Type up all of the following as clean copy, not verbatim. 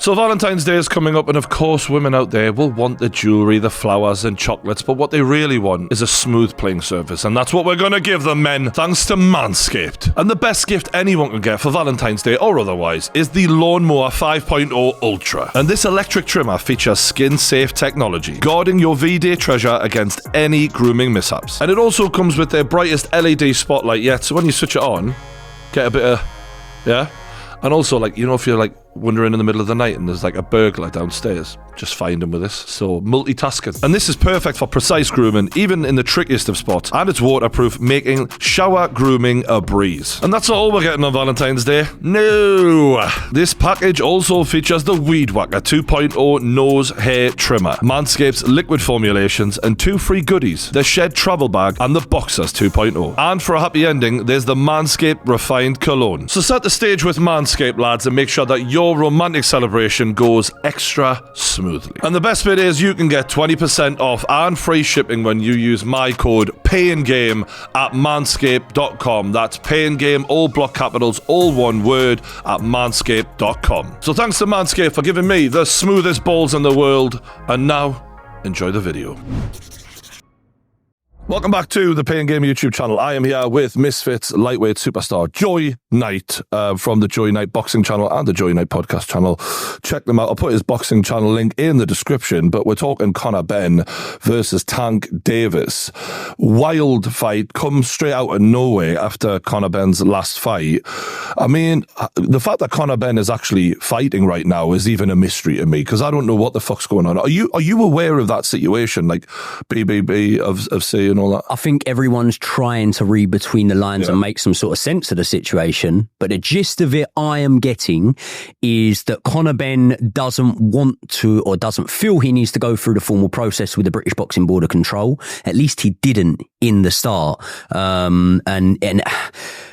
So Valentine's Day is coming up, and of course women out there will want the jewellery, the flowers and chocolates, but what they really want is a smooth playing surface, and that's what we're going to give them, men, thanks to Manscaped. And the best gift anyone can get for Valentine's Day or otherwise is the Lawnmower 5.0 Ultra. And this electric trimmer features skin-safe technology, guarding your V-Day treasure against any grooming mishaps. And it also comes with their brightest LED spotlight yet, so when you switch it on, get a bit of, yeah? And also, like, you know, if you're like wandering in the middle of the night and there's like a burglar downstairs, just find him with this. So multitasking. And this is perfect for precise grooming, even in the trickiest of spots. And it's waterproof, making shower grooming a breeze. And that's not all we're getting on Valentine's Day. No! This package also features the Weed Whacker 2.0 nose hair trimmer, Manscaped's liquid formulations, and 2 free goodies, the Shed travel bag and the Boxers 2.0. And for a happy ending, there's the Manscaped refined cologne. So set the stage with Manscaped, lads, and make sure that your romantic celebration goes extra smoothly. And the best bit is you can get 20% off and free shipping when you use my code PAINGAME at manscaped.com. That's PAINGAME, all block capitals, all one word, at manscaped.com. So thanks to Manscaped for giving me the smoothest balls in the world. And now, enjoy the video. Welcome back to the Pain Game YouTube channel. I am here with Misfits lightweight superstar Joey Knight from the Joey Knight boxing channel and the Joey Knight podcast channel. Check them out. I'll put his boxing channel link in the description, but we're talking Conor Benn versus Tank Davis. Wild fight, comes straight out of nowhere after Conor Benn's last fight. I mean, the fact that Conor Benn is actually fighting right now is even a mystery to me, because I don't know what the fuck's going on. Are you aware of that situation, like BBB of saying all that? I think everyone's trying to read between the lines and make some sort of sense of the situation. But the gist of it I am getting is that Conor Benn doesn't want to, or doesn't feel he needs to go through the formal process with the British Boxing Board of Control. At least he didn't in the start. And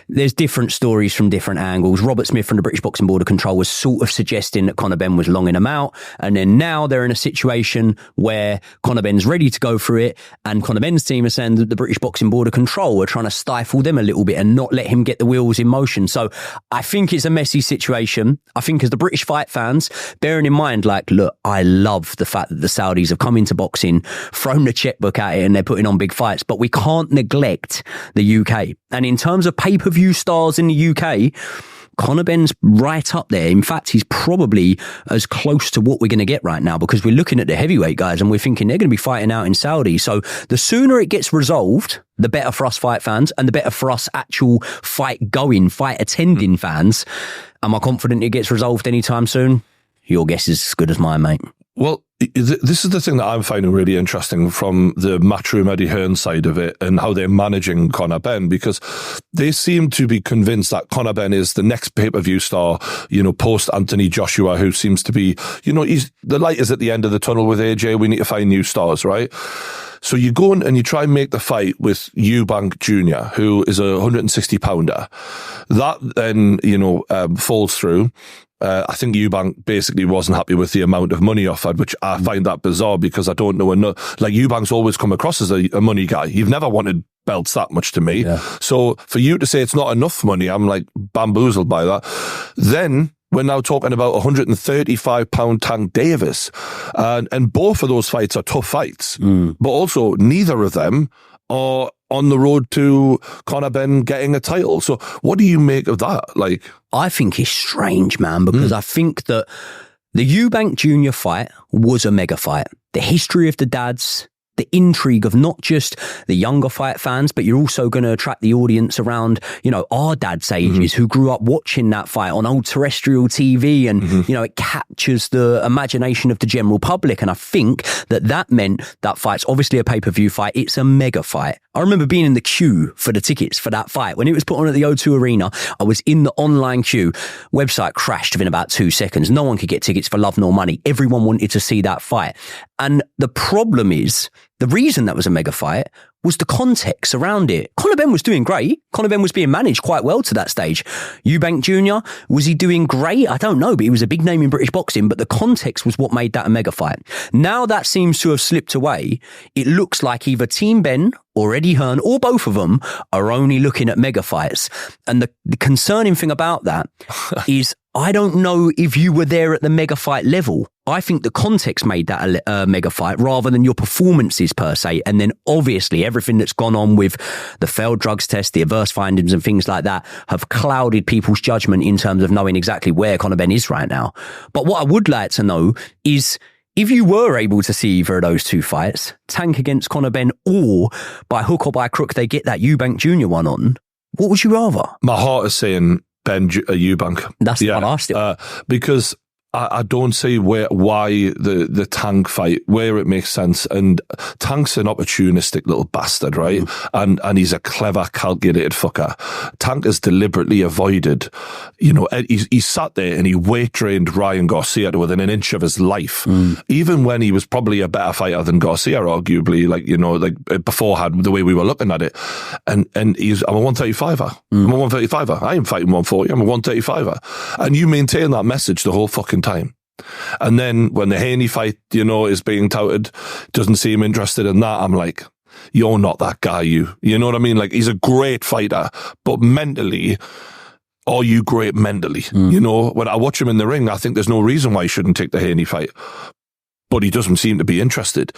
there's different stories from different angles. Robert Smith from the British Boxing Board of Control was sort of suggesting that Conor Benn was longing him out. And then now they're in a situation where Conor Benn's ready to go through it. And Conor Benn's team are saying that the British Boxing Board of Control are trying to stifle them a little bit and not let him get the wheels in motion. So I think it's a messy situation. I think as the British fight fans, bearing in mind, like, look, I love the fact that the Saudis have come into boxing, thrown the checkbook at it, and they're putting on big fights. But we can't neglect the UK. And in terms of pay-per-view stars in the UK, Conor Benn's right up there. In fact, he's probably as close to what we're going to get right now, because we're looking at the heavyweight guys and we're thinking they're going to be fighting out in Saudi. So the sooner it gets resolved, the better for us fight fans and the better for us actual fight attending fans. Am I confident it gets resolved anytime soon? Your guess is as good as mine, mate. Well, this is the thing that I'm finding really interesting from the Matchroom Eddie Hearn side of it, and how they're managing Conor Benn, because they seem to be convinced that Conor Benn is the next pay-per-view star, you know, post Anthony Joshua, who seems to be, you know, the light is at the end of the tunnel with AJ. We need to find new stars, right? So you go in and you try and make the fight with Eubank Jr., who is a 160-pounder. That then, you know, falls through. I think Eubank basically wasn't happy with the amount of money offered, which I find that bizarre, because I don't know enough. Like, Eubank's always come across as a money guy. You've never wanted belts that much to me. Yeah. So for you to say it's not enough money, I'm like bamboozled by that. Then we're now talking about 135-pound Tank Davis. And both of those fights are tough fights. But also, neither of them are on the road to Conor Benn getting a title. So what do you make of that? Like, I think it's strange, man, because I think that the Eubank Jr. fight was a mega fight. The history of the dads, the intrigue of not just the younger fight fans, but you're also going to attract the audience around, you know, our dad's ages who grew up watching that fight on old terrestrial TV, and, you know, it captures the imagination of the general public. And I think that meant that fight's obviously a pay-per-view fight. It's a mega fight. I remember being in the queue for the tickets for that fight. When it was put on at the O2 Arena, I was in the online queue. Website crashed within about 2 seconds. No one could get tickets for love nor money. Everyone wanted to see that fight. And the problem is, the reason that was a mega fight was the context around it. Conor Benn was doing great. Conor Benn was being managed quite well to that stage. Eubank Jr., was he doing great? I don't know, but he was a big name in British boxing, but the context was what made that a mega fight. Now that seems to have slipped away. It looks like either Team Benn or Eddie Hearn, or both of them, are only looking at mega fights. And the concerning thing about that is, I don't know if you were there at the mega fight level. I think the context made that a mega fight rather than your performances per se. And then obviously everything that's gone on with the failed drugs test, the adverse findings and things like that have clouded people's judgment in terms of knowing exactly where Conor Benn is right now. But what I would like to know is, if you were able to see either of those two fights, Tank against Conor Benn, or by hook or by crook they get that Eubank Jr. one on, what would you rather? My heart is saying Eubank. That's what I asked it. Because I don't see why the Tank fight, where it makes sense. And Tank's an opportunistic little bastard, right? And he's a clever, calculated fucker. Tank has deliberately avoided, he sat there and he weight trained Ryan Garcia to within an inch of his life. Even when he was probably a better fighter than Garcia, arguably, like beforehand, the way we were looking at it. And I'm a 135er. I'm a 135er. I ain't fighting 140. I'm a 135er. And you maintain that message the whole fucking time. And then when the Haney fight, is being touted, doesn't seem interested in that, I'm like, you're not that guy, you know what I mean? Like, he's a great fighter, but mentally, are you great mentally? When I watch him in the ring, I think there's no reason why he shouldn't take the Haney fight. But he doesn't seem to be interested.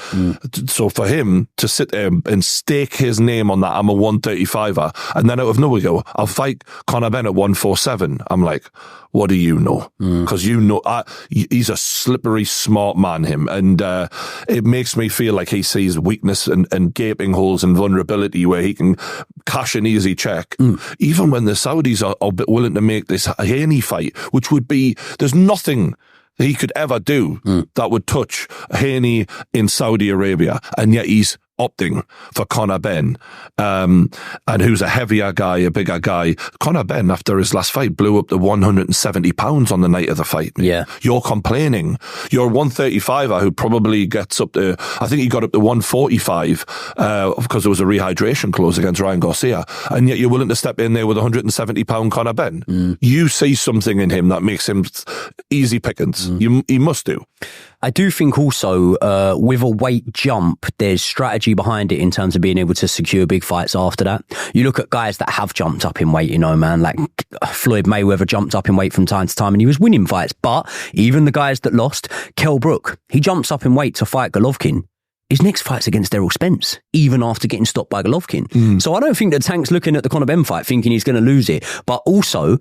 So for him to sit there and stake his name on that, I'm a 135er, and then out of nowhere go, I'll fight Conor Benn at 147. I'm like, what do you know? Because he's a slippery, smart man, him. And it makes me feel like he sees weakness and gaping holes and vulnerability where he can cash an easy check. Even when the Saudis are willing to make this Haney fight, which would be, there's nothing he could ever do that would touch Haney in Saudi Arabia, and yet he's opting for Conor Benn, and who's a heavier guy, a bigger guy. Conor Benn, after his last fight, blew up to 170 pounds on the night of the fight. Yeah. You're complaining. You're a 135er who probably gets up to, I think he got up to 145, because there was a rehydration clause against Ryan Garcia, and yet you're willing to step in there with 170 pound Conor Benn. You see something in him that makes him easy pickings. He must do. I do think also with a weight jump, there's strategy behind it in terms of being able to secure big fights after that. You look at guys that have jumped up in weight, man, like Floyd Mayweather jumped up in weight from time to time and he was winning fights. But even the guys that lost, Kell Brook, he jumps up in weight to fight Golovkin. His next fight's against Errol Spence, even after getting stopped by Golovkin. So I don't think that Tank's looking at the Conor Benn fight thinking he's going to lose it. But also,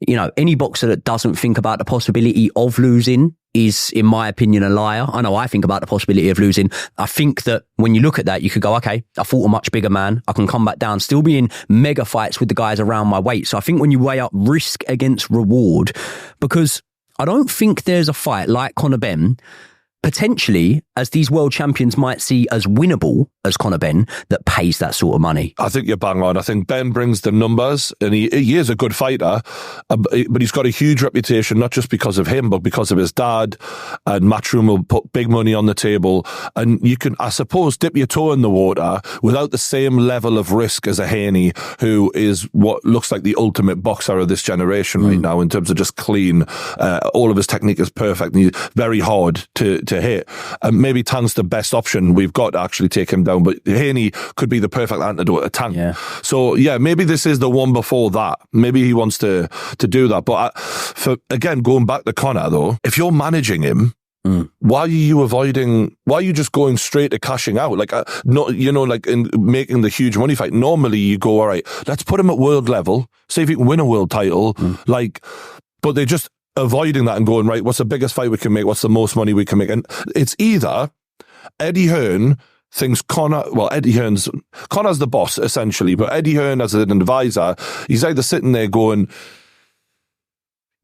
any boxer that doesn't think about the possibility of losing is, in my opinion, a liar. I know I think about the possibility of losing. I think that when you look at that, you could go, okay, I fought a much bigger man. I can come back down, still be in mega fights with the guys around my weight. So I think when you weigh up risk against reward, because I don't think there's a fight like Conor Benn, potentially, as these world champions might see as winnable as Conor Benn, that pays that sort of money. I think you're bang on. I think Benn brings the numbers, and he is a good fighter, but he's got a huge reputation, not just because of him, but because of his dad, and Matchroom will put big money on the table, and you can, I suppose, dip your toe in the water without the same level of risk as a Haney, who is what looks like the ultimate boxer of this generation right now, in terms of just clean. All of his technique is perfect, and he's very hard to hit. Maybe Tank's the best option we've got to actually take him down, but Haney could be the perfect antidote to Tank. Yeah. So yeah, maybe this is the one before that. Maybe he wants to do that. But again, going back to Conor though, if you're managing him, why are you avoiding? Why are you just going straight to cashing out? Like, like in making the huge money fight. Normally, you go, all right, let's put him at world level, see if he can win a world title. But they just avoiding that and going, right, what's the biggest fight we can make? What's the most money we can make? And it's either Eddie Hearn thinks Connor's the boss, essentially, but Eddie Hearn as an advisor, he's either sitting there going,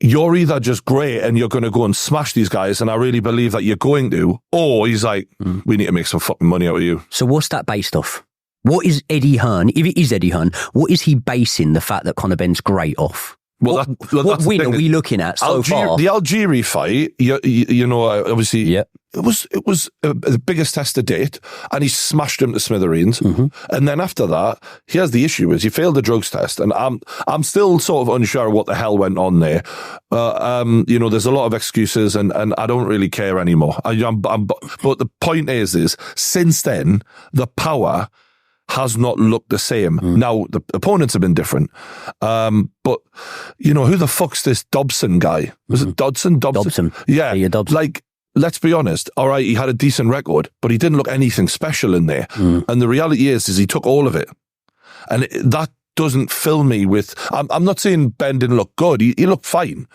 you're either just great and you're going to go and smash these guys, and I really believe that you're going to, or he's like, we need to make some fucking money out of you. So what's that based off? What is Eddie Hearn, if it is Eddie Hearn, what is he basing the fact that Conor Benn's great off? Well, what win are we looking at so far? The Algieri fight, obviously, yeah. it was the biggest test to date, and he smashed him to smithereens. And then after that, here's the issue: is he failed the drugs test, and I'm still sort of unsure what the hell went on there. There's a lot of excuses, and I don't really care anymore. But the point is since then, the power has not looked the same. Now, the opponents have been different. But, you know, who the fuck's this Dobson guy? Was it Dodson? Dobson. Yeah. Dobson. Like, let's be honest. All right, he had a decent record, but he didn't look anything special in there. And the reality is he took all of it. And that doesn't fill me with... I'm not saying Ben didn't look good. He looked fine.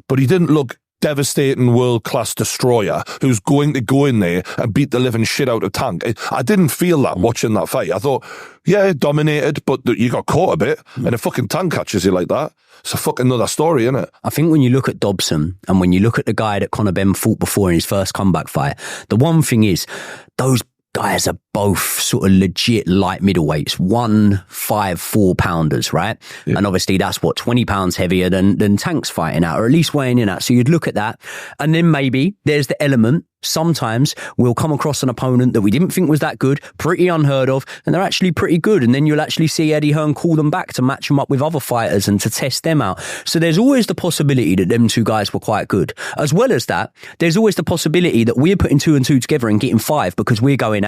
But he didn't look devastating world-class destroyer who's going to go in there and beat the living shit out of Tank. I didn't feel that watching that fight. I thought, yeah, dominated, but you got caught a bit, and a fucking Tank catches you like that. It's a fucking another story, isn't it? I think when you look at Dobson and when you look at the guy that Conor Benn fought before in his first comeback fight, the one thing is, those guys are both sort of legit light middleweights, 154 pounders, right? Yeah. And obviously that's 20 pounds heavier than Tank's fighting at, or at least weighing in at. So you'd look at that. And then maybe there's the element, sometimes we'll come across an opponent that we didn't think was that good, pretty unheard of, and they're actually pretty good. And then you'll actually see Eddie Hearn call them back to match them up with other fighters and to test them out. So there's always the possibility that them two guys were quite good. As well as that, there's always the possibility that we're putting 2 and 2 together and getting 5 because we're going,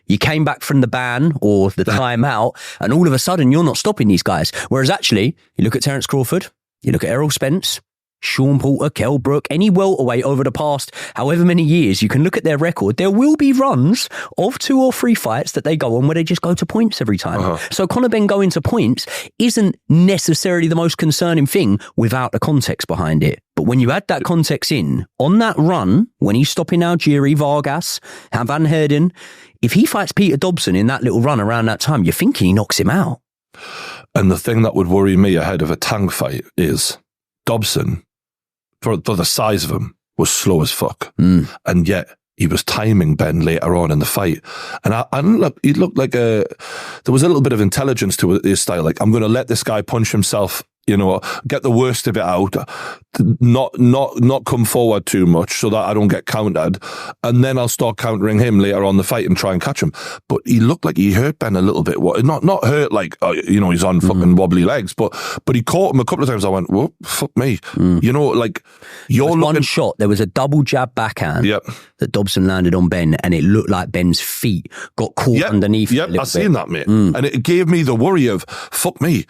you came back from the ban or the timeout, and all of a sudden you're not stopping these guys. Whereas actually, you look at Terence Crawford, you look at Errol Spence, Sean Porter, Kell Brook, any welterweight over the past however many years, you can look at their record. There will be runs of 2 or 3 fights that they go on where they just go to points every time. So Conor Benn going to points isn't necessarily the most concerning thing without the context behind it. But when you add that context in, on that run, when he's stopping Algieri, Vargas, Van Herden, if he fights Peter Dobson in that little run around that time, you're thinking he knocks him out. And the thing that would worry me ahead of a Tank fight is Dobson, for the size of him, was slow as fuck. And yet he was timing Ben later on in the fight. And he looked like there was a little bit of intelligence to his style. Like, I'm going to let this guy punch himself, you know, get the worst of it out, not come forward too much so that I don't get countered, and then I'll start countering him later on the fight and try and catch him. But he looked like he hurt Ben a little bit. Not hurt like, you know, he's on fucking wobbly legs, but he caught him a couple of times. I went, whoa, fuck me. You know, like, you're looking... One shot, there was a double jab backhand that Dobson landed on Ben, and it looked like Ben's feet got caught underneath. Yep, I've seen that, mate. And it gave me the worry of, fuck me,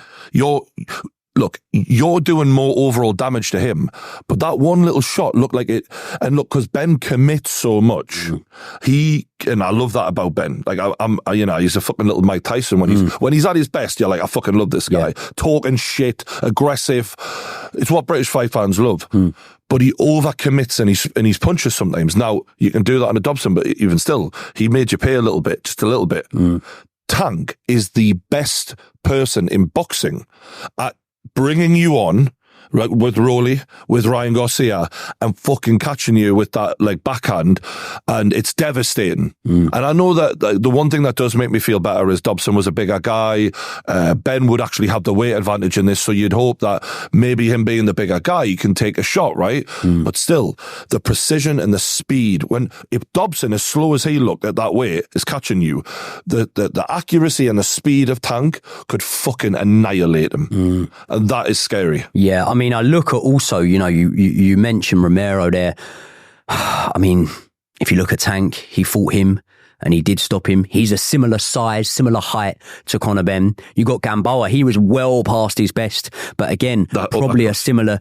look, you're doing more overall damage to him, but that one little shot looked like it. And look, because Ben commits so much, and I love that about Ben. Like, you know, he's a fucking little Mike Tyson when he's at his best. You're like, I fucking love this guy, talking shit, aggressive. It's what British fight fans love. But he overcommits in his punches sometimes. Now you can do that on a Dobson, but even still, he made you pay a little bit, just a little bit. Tank is the best person in boxing at bringing you on, right, with Rowley, with Ryan Garcia, and fucking catching you with that, like, backhand, and it's devastating. And I know that the one thing that does make me feel better is Dobson was a bigger guy. Ben would actually have the weight advantage in this, so you'd hope that maybe him being the bigger guy, he can take a shot, right? But still, the precision and the speed, if Dobson, as slow as he looked at that weight, is catching you, the accuracy and the speed of Tank could fucking annihilate him. And that is scary. Yeah, I mean, I look at also, you know, you mentioned Romero there. I mean, if you look at Tank, he fought him and he did stop him. He's a similar size, similar height to Conor Benn. You got Gamboa, he was well past his best, but again, probably a similar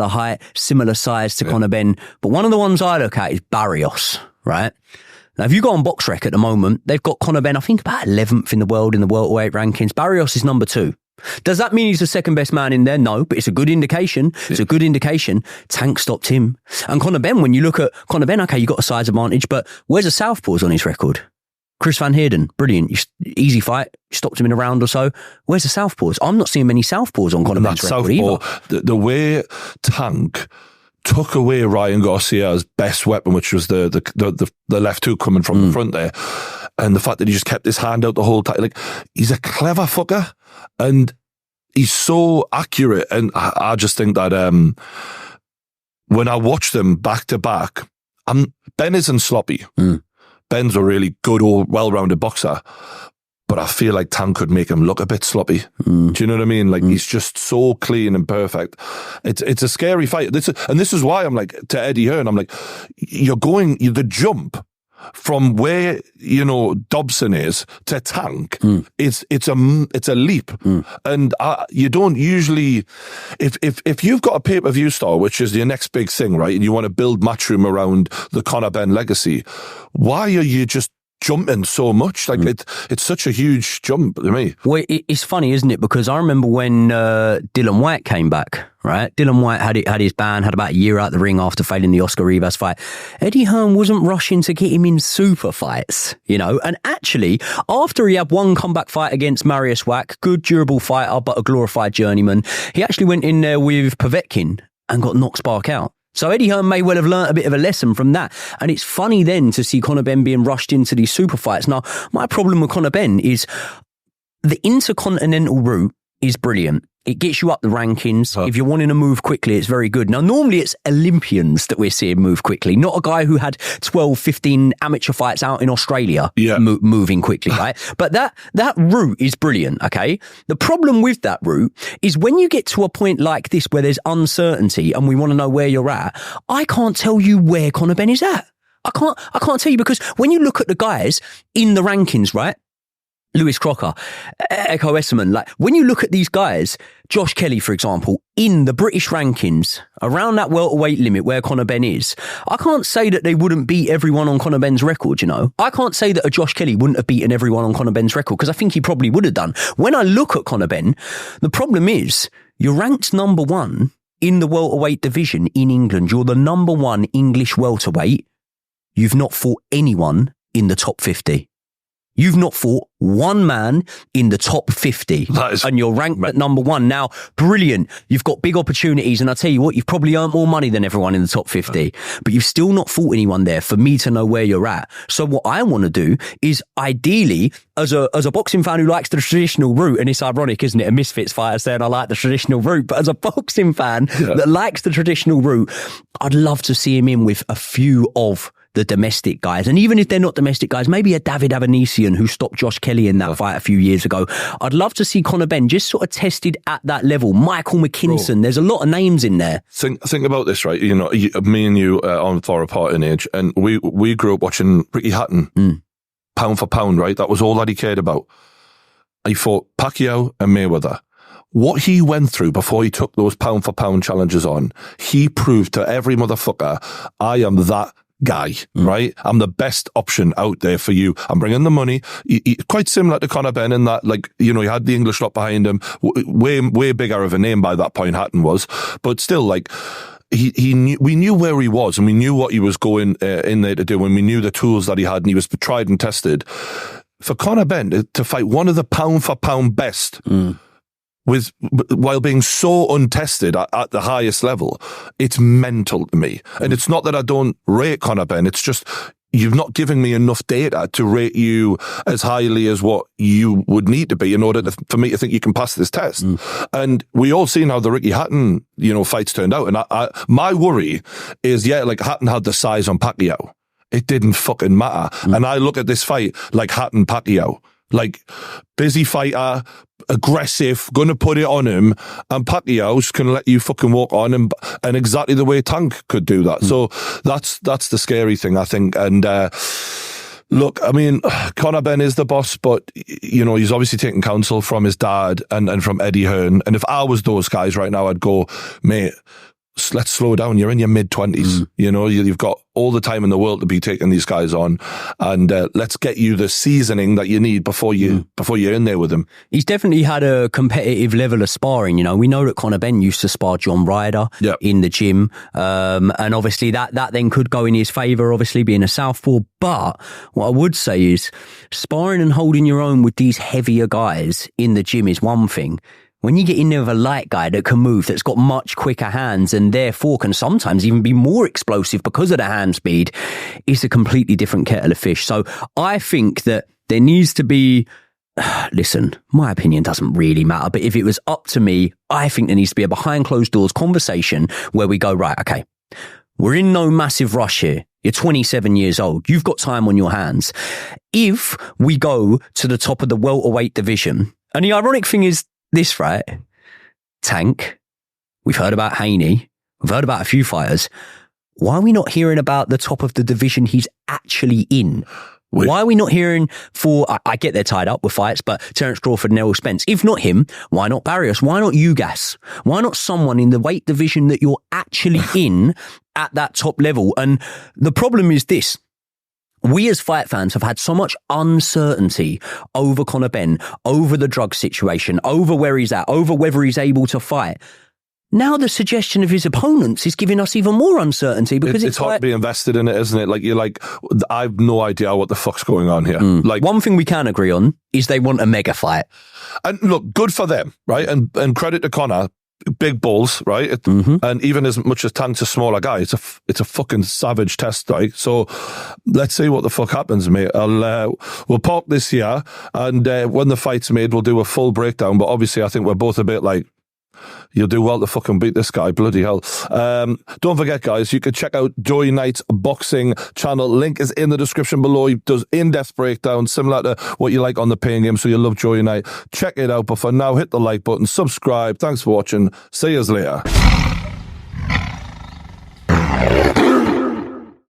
height, similar size to Conor Benn. But one of the ones I look at is Barrios, right? Now, if you go on BoxRec at the moment, they've got Conor Benn, I think about 11th in the world in the welterweight rankings. Barrios is number 2. Does that mean he's the second best man in there? No, but it's a good indication. It's a good indication. Tank stopped him. And Conor Benn, when you look at Conor Benn, okay, you got a size advantage, but where's the southpaws on his record? Chris Van Heerden, brilliant. Easy fight. Stopped him in a round or so. Where's the southpaws? I'm not seeing many southpaws on Conor Benn's record either. The way Tank took away Ryan Garcia's best weapon, which was the left hook coming from the front there, and the fact that he just kept his hand out the whole time. Like, he's a clever fucker, and he's so accurate. And I just think that when I watch them back to back, Ben isn't sloppy. Ben's a really good, well-rounded boxer, but I feel like Tank could make him look a bit sloppy. Do you know what I mean? Like, he's just so clean and perfect. It's a scary fight. This is why I'm like, to Eddie Hearn, I'm like, the jump from where, Dobson is to Tank, it's a leap. And you don't usually, if you've got a pay-per-view star, which is your next big thing, right, and you want to build Matchroom around the Conor Benn legacy, why are you just jumping so much? Like it's such a huge jump to me. Well, it's funny, isn't it? Because I remember when Dylan White came back, right? Dylan White had his ban, had about a year out the ring after failing the Oscar Rivas fight. Eddie Hearn wasn't rushing to get him in super fights, and actually after he had one comeback fight against Mariusz Wach, good durable fighter but a glorified journeyman, he actually went in there with Povetkin and got knocked spark out. So Eddie Hearn may well have learnt a bit of a lesson from that. And it's funny then to see Conor Benn being rushed into these super fights. Now, my problem with Conor Benn is the intercontinental route is brilliant. It gets you up the rankings. If you're wanting to move quickly, it's very good. Now, normally it's Olympians that we're seeing move quickly, not a guy who had 12, 15 amateur fights out in Australia moving quickly, right? But that route is brilliant, okay? The problem with that route is when you get to a point like this where there's uncertainty and we want to know where you're at, I can't tell you where Conor Benn is at. I can't tell you, because when you look at the guys in the rankings, right? Lewis Crocker, Echo Esserman, like when you look at these guys, Josh Kelly, for example, in the British rankings, around that welterweight limit where Conor Benn is, I can't say that they wouldn't beat everyone on Conor Benn's record, I can't say that a Josh Kelly wouldn't have beaten everyone on Conor Benn's record, because I think he probably would have done. When I look at Conor Benn, the problem is you're ranked number one in the welterweight division in England. You're the number one English welterweight. You've not fought anyone in the top 50. You've not fought one man in the top 50 and you're ranked at number one. Now, brilliant. You've got big opportunities. And I tell you what, you've probably earned more money than everyone in the top 50, but you've still not fought anyone there for me to know where you're at. So what I want to do is ideally, as a boxing fan who likes the traditional route, and it's ironic, isn't it? A Misfits fighter saying I like the traditional route, but as a boxing fan that likes the traditional route, I'd love to see him in with a few of the domestic guys. And even if they're not domestic guys, maybe a David Avanesian who stopped Josh Kelly in that fight a few years ago. I'd love to see Conor Benn just sort of tested at that level. Michael McKinson, there's a lot of names in there. Think about this, right? Me and you are far apart in age, and we grew up watching Ricky Hatton, pound for pound, right? That was all that he cared about. He fought Pacquiao and Mayweather. What he went through before he took those pound for pound challenges on, he proved to every motherfucker, I am that guy, right? I'm the best option out there for you. I'm bringing the money. Quite similar to Conor Benn in that, he had the English lot behind him. Way bigger of a name by that point, Hatton was. But still, we knew where he was, and we knew what he was going in there to do, and we knew the tools that he had, and he was tried and tested. For Conor Benn to fight one of the pound for pound best, while being so untested at the highest level, it's mental to me. And it's not that I don't rate Conor Benn, it's just you've not given me enough data to rate you as highly as what you would need to be in order for me to think you can pass this test. And we all seen how the Ricky Hatton, fights turned out. And my worry is, Hatton had the size on Pacquiao. It didn't fucking matter. And I look at this fight like Hatton Pacquiao. Busy fighter, aggressive, going to put it on him, and Pacquiao's can let you fucking walk on him, and exactly the way Tank could do that. So that's the scary thing, I think. And look, I mean, Conor Benn is the boss, but he's obviously taking counsel from his dad and from Eddie Hearn. And if I was those guys right now, I'd go, mate, let's slow down. You're in your mid-20s. You've got all the time in the world to be taking these guys on, and let's get you the seasoning that you need before you're in there with them. He's definitely had a competitive level of sparring. We know that Conor Benn used to spar John Ryder in the gym, and obviously that then could go in his favour, obviously being a southpaw. But what I would say is sparring and holding your own with these heavier guys in the gym is one thing. When you get in there with a light guy that can move, that's got much quicker hands and therefore can sometimes even be more explosive because of the hand speed, it's a completely different kettle of fish. So I think that there needs to be, listen, my opinion doesn't really matter, but if it was up to me, I think there needs to be a behind closed doors conversation where we go, right, okay, we're in no massive rush here. You're 27 years old. You've got time on your hands. If we go to the top of the welterweight division, and the ironic thing is, this, right? Tank. We've heard about Haney. We've heard about a few fighters. why are we not hearing about the top of the division he's actually in? Why are we not hearing for, I get they're tied up with fights, but Terence Crawford and Errol Spence, if not him, why not Barrios? Why not Ugas? Why not someone in the weight division that you're actually in at that top level? And the problem is this. We as fight fans have had so much uncertainty over Conor Benn, over the drug situation, over where he's at, over whether he's able to fight. Now the suggestion of his opponents is giving us even more uncertainty because it's hard to be invested in it, isn't it? Like, you're like, I have no idea what the fuck's going on here. Like, one thing we can agree on is they want a mega fight. And look, good for them, right? And credit to Conor. Big balls, right? And even as much as Tank's a smaller guy, it's a fucking savage test, right? So let's see what the fuck happens, mate. We'll park this here, and when the fight's made, we'll do a full breakdown. But obviously, I think we're both a bit like, you'll do well to fucking beat this guy, bloody hell. Don't forget, guys, you can check out Joey Knight's boxing channel. Link is in the description below. He does in-depth breakdowns, similar to what you like on the paying game, so you'll love Joey Knight. Check it out, but for now, hit the like button, subscribe. Thanks for watching. See you later.